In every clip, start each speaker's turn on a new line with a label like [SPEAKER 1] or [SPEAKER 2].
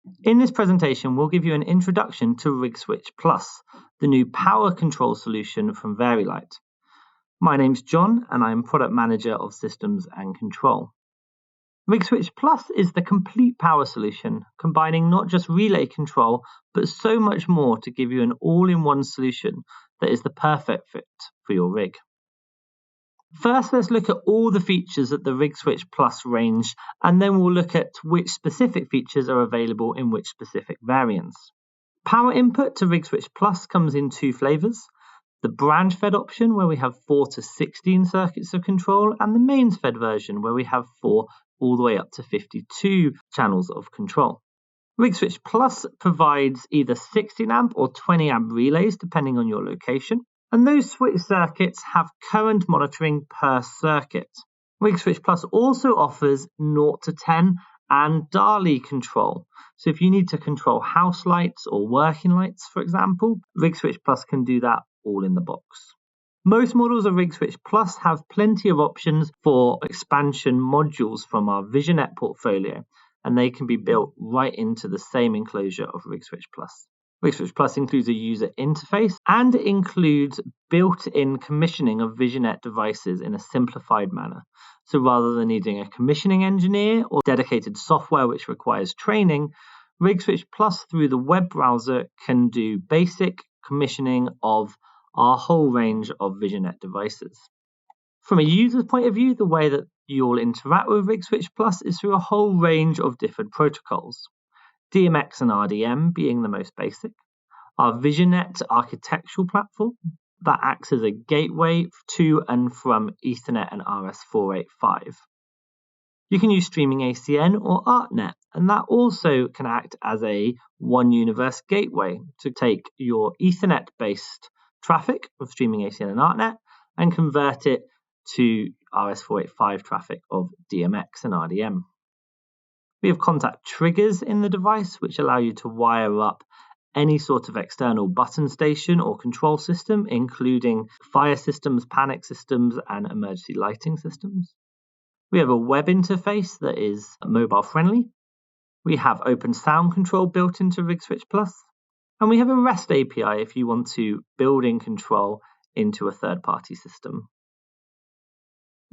[SPEAKER 1] In this presentation, we'll give you an introduction to RigSwitch Plus, the new power control solution from Vari-Lite. My name's John, and I'm Product Manager of Systems and Control. RigSwitch Plus is the complete power solution, combining not just relay control, but so much more to give you an all-in-one solution that is the perfect fit for your rig. First, let's look at all the features at the RigSwitch Plus range, and then we'll look at which specific features are available in which specific variants. Power input to RigSwitch Plus comes in two flavors: the branch fed option, where we have 4 to 16 circuits of control, and the mains fed version, where we have 4 all the way up to 52 channels of control. RigSwitch Plus provides either 16 amp or 20 amp relays, depending on your location. And those switch circuits have current monitoring per circuit. RigSwitch Plus also offers 0 to 10 and DALI control. So if you need to control house lights or working lights, for example, RigSwitch Plus can do that all in the box. Most models of RigSwitch Plus have plenty of options for expansion modules from our Visionet portfolio, and they can be built right into the same enclosure of RigSwitch Plus. RigSwitch Plus includes a user interface and includes built-in commissioning of Visionet devices in a simplified manner. So rather than needing a commissioning engineer or dedicated software which requires training, RigSwitch Plus through the web browser can do basic commissioning of our whole range of Visionet devices. From a user's point of view, the way that you'll interact with RigSwitch Plus is through a whole range of different protocols. DMX and RDM being the most basic. Our Visionet architectural platform that acts as a gateway to and from Ethernet and RS485. You can use streaming ACN or ArtNet, and that also can act as a one universe gateway to take your Ethernet-based traffic of streaming ACN and ArtNet and convert it to RS485 traffic of DMX and RDM. We have contact triggers in the device, which allow you to wire up any sort of external button station or control system, including fire systems, panic systems, and emergency lighting systems. We have a web interface that is mobile friendly. We have open sound control built into RigSwitch Plus. And we have a REST API if you want to build in control into a third-party system.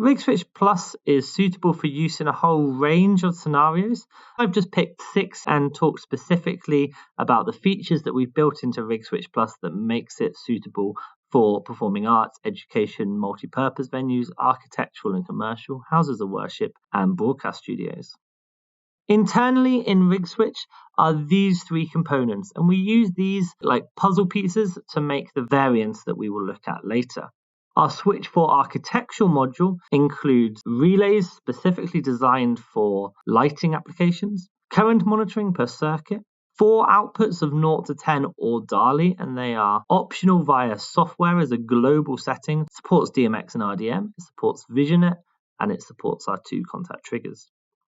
[SPEAKER 1] RigSwitch Plus is suitable for use in a whole range of scenarios. I've just picked 6 and talked specifically about the features that we've built into RigSwitch Plus that makes it suitable for performing arts, education, multi-purpose venues, architectural and commercial, houses of worship, and broadcast studios. Internally in RigSwitch are these 3 components, and we use these like puzzle pieces to make the variants that we will look at later. Our Switch 4 architectural module includes relays specifically designed for lighting applications, current monitoring per circuit, 4 outputs of 0 to 10 or DALI, and they are optional via software as a global setting, supports DMX and RDM, it supports Visionet, and it supports our 2 contact triggers.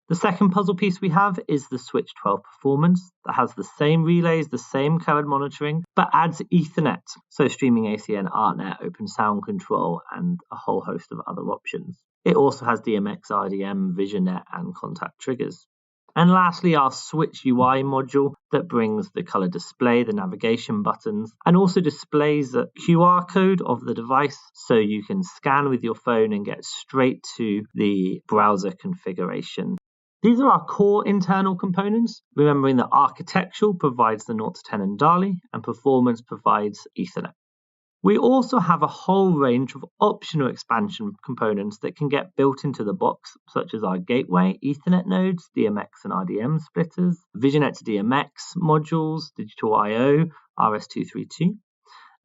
[SPEAKER 1] The second puzzle piece we have is the Switch 12 performance that has the same relays, the same current monitoring, but adds Ethernet, so streaming ACN, ArtNet, open sound control, and a whole host of other options. It also has DMX, RDM, Visionet, and contact triggers. And lastly, our Switch UI module that brings the color display, the navigation buttons, and also displays the QR code of the device so you can scan with your phone and get straight to the browser configuration. These are our core internal components, remembering that architectural provides the 0 to 10 and DALI, and performance provides Ethernet. We also have a whole range of optional expansion components that can get built into the box, such as our gateway, Ethernet nodes, DMX and RDM splitters, Visionet to DMX modules, digital I/O, RS232.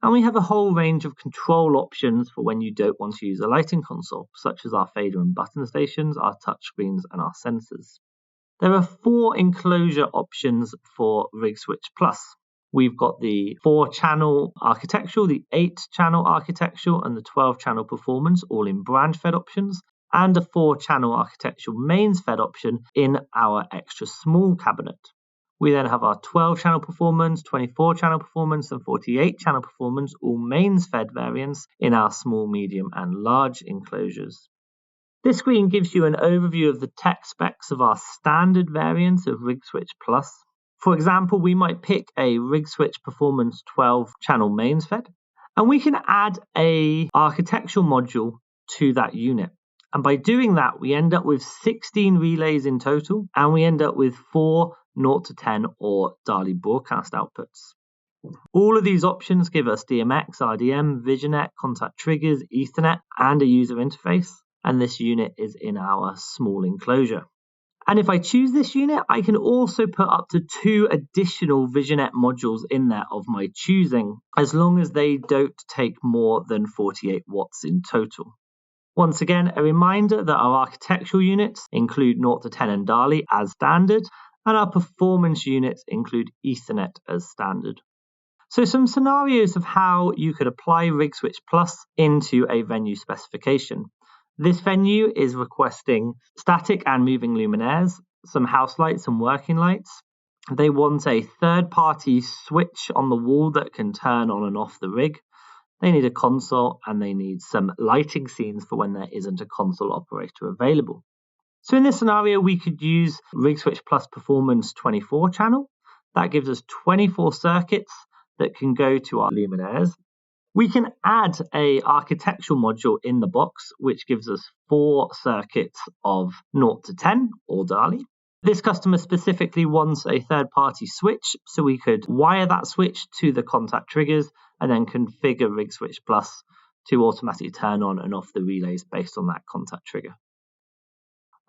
[SPEAKER 1] And we have a whole range of control options for when you don't want to use a lighting console, such as our fader and button stations, our touchscreens, and our sensors. There are 4 enclosure options for RigSwitch Plus. We've got the 4-channel architectural, the 8-channel architectural, and the 12-channel performance, all in branch-fed options, and a 4-channel architectural mains-fed option in our extra small cabinet. We then have our 12-channel performance, 24-channel performance, and 48-channel performance, all mains-fed variants in our small, medium, and large enclosures. This screen gives you an overview of the tech specs of our standard variants of RigSwitch Plus. For example, we might pick a RigSwitch Performance 12 channel mains fed, and we can add a architectural module to that unit. And by doing that, we end up with 16 relays in total, and we end up with 4 0 to 10 or DALI broadcast outputs. All of these options give us DMX, RDM, VisionNet, contact triggers, Ethernet, and a user interface. And this unit is in our small enclosure. And if I choose this unit, I can also put up to 2 additional VisionNet modules in there of my choosing, as long as they don't take more than 48 watts in total. Once again, a reminder that our architectural units include 0 to 10 and DALI as standard, and our performance units include Ethernet as standard. So some scenarios of how you could apply RigSwitch Plus into a venue specification. This venue is requesting static and moving luminaires, some house lights and working lights. They want a third-party switch on the wall that can turn on and off the rig. They need a console, and they need some lighting scenes for when there isn't a console operator available. So in this scenario, we could use RigSwitch Plus Performance 24 channel. That gives us 24 circuits that can go to our luminaires. We can add a architectural module in the box, which gives us 4 circuits of 0 to 10 or DALI. This customer specifically wants a third-party switch, so we could wire that switch to the contact triggers and then configure RigSwitch Plus to automatically turn on and off the relays based on that contact trigger.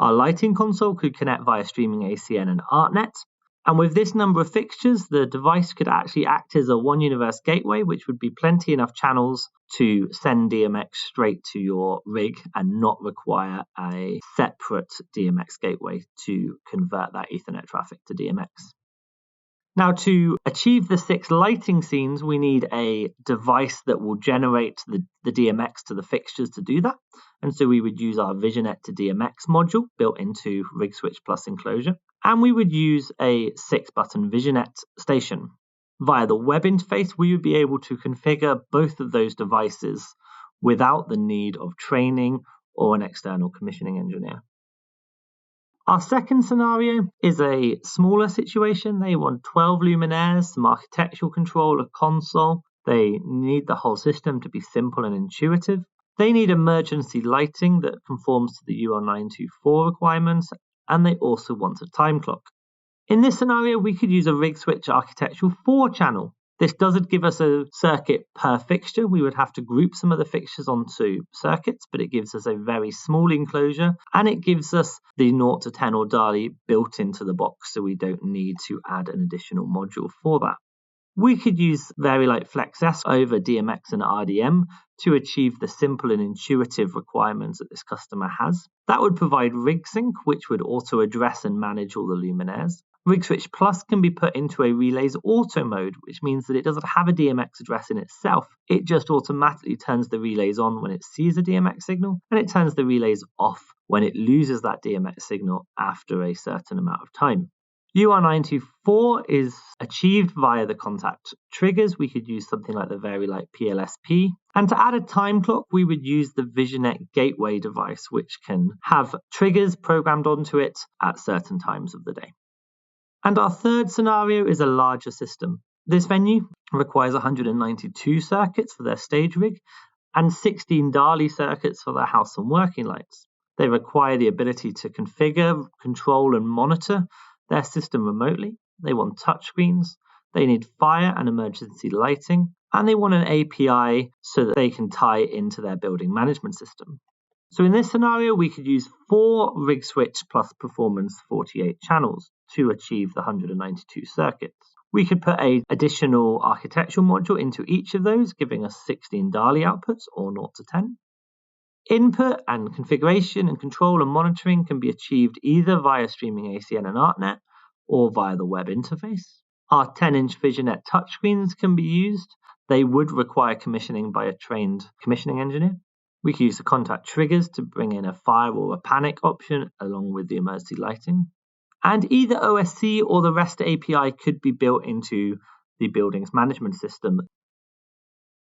[SPEAKER 1] Our lighting console could connect via streaming ACN and ArtNet. And with this number of fixtures, the device could actually act as a one universe gateway, which would be plenty enough channels to send DMX straight to your rig and not require a separate DMX gateway to convert that Ethernet traffic to DMX. Now, to achieve the 6 lighting scenes, we need a device that will generate the DMX to the fixtures to do that. And so we would use our VisionNet to DMX module built into RigSwitch Plus enclosure. And we would use a 6-button VisionNet station. Via the web interface, we would be able to configure both of those devices without the need of training or an external commissioning engineer. Our second scenario is a smaller situation. They want 12 luminaires, some architectural control, a console. They need the whole system to be simple and intuitive. They need emergency lighting that conforms to the UL924 requirements, and they also want a time clock. In this scenario, we could use a RigSwitch architectural 4-channel. This doesn't give us a circuit per fixture. We would have to group some of the fixtures onto circuits, but it gives us a very small enclosure, and it gives us the 0 to 10 or DALI built into the box, so we don't need to add an additional module for that. We could use Vari-Lite Flex S over DMX and RDM to achieve the simple and intuitive requirements that this customer has. That would provide RigSync, which would auto address and manage all the luminaires. RigSwitch Plus can be put into a relays auto mode, which means that it doesn't have a DMX address in itself. It just automatically turns the relays on when it sees a DMX signal, and it turns the relays off when it loses that DMX signal after a certain amount of time. UR924 is achieved via the contact triggers. We could use something like the Vari-Lite PLSP. And to add a time clock, we would use the VisionNet gateway device, which can have triggers programmed onto it at certain times of the day. And our third scenario is a larger system. This venue requires 192 circuits for their stage rig and 16 DALI circuits for their house and working lights. They require the ability to configure, control, and monitor their system remotely. They want touchscreens, they need fire and emergency lighting, and they want an API so that they can tie into their building management system. So in this scenario, we could use 4 RigSwitch Plus Performance 48 channels to achieve the 192 circuits. We could put an additional architectural module into each of those, giving us 16 DALI outputs, or 0 to 10. Input and configuration and control and monitoring can be achieved either via streaming ACN and ArtNet or via the web interface. Our 10-inch VisionNet touchscreens can be used. They would require commissioning by a trained commissioning engineer. We can use the contact triggers to bring in a fire or a panic option along with the emergency lighting. And either OSC or the REST API could be built into the building's management system.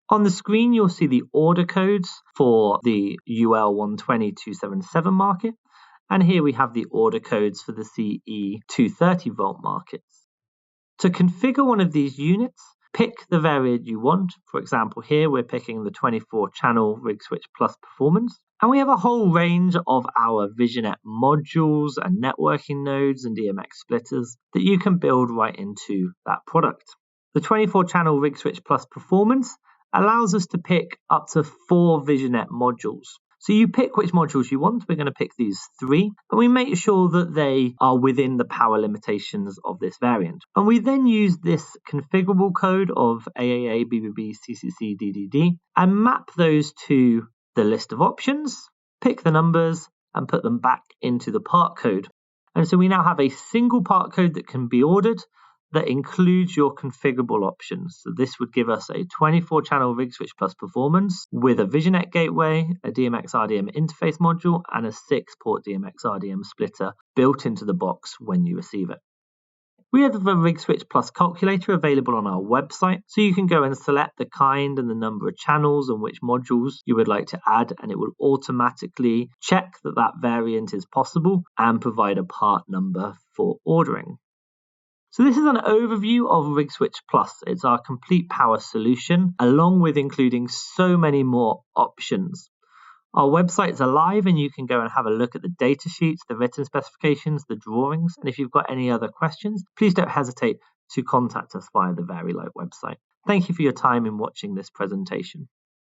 [SPEAKER 1] On the screen, you'll see the order codes for the UL120277 market. And here we have the order codes for the CE230 volt markets. To configure one of these units, pick the variant you want. For example, here we're picking the 24-channel RigSwitch Plus performance. And we have a whole range of our VisionNet modules and networking nodes and DMX splitters that you can build right into that product. The 24-channel RigSwitch Plus performance allows us to pick up to 4 VisionNet modules. So you pick which modules you want. We're going to pick these 3, and we make sure that they are within the power limitations of this variant. And we then use this configurable code of AAA, BBB, CCC, DDD, and map those to the list of options, pick the numbers, and put them back into the part code. And so we now have a single part code that can be ordered that includes your configurable options. So this would give us a 24-channel RigSwitch Plus performance with a VisionNet gateway, a DMX RDM interface module, and a 6-port DMX RDM splitter built into the box when you receive it. We have a RigSwitch Plus calculator available on our website, so you can go and select the kind and the number of channels and which modules you would like to add, and it will automatically check that that variant is possible and provide a part number for ordering. So this is an overview of RigSwitch Plus. It's our complete power solution, along with including so many more options. Our websites are live, and you can go and have a look at the data sheets, the written specifications, the drawings. And if you've got any other questions, please don't hesitate to contact us via the Vari-Lite website. Thank you for your time in watching this presentation.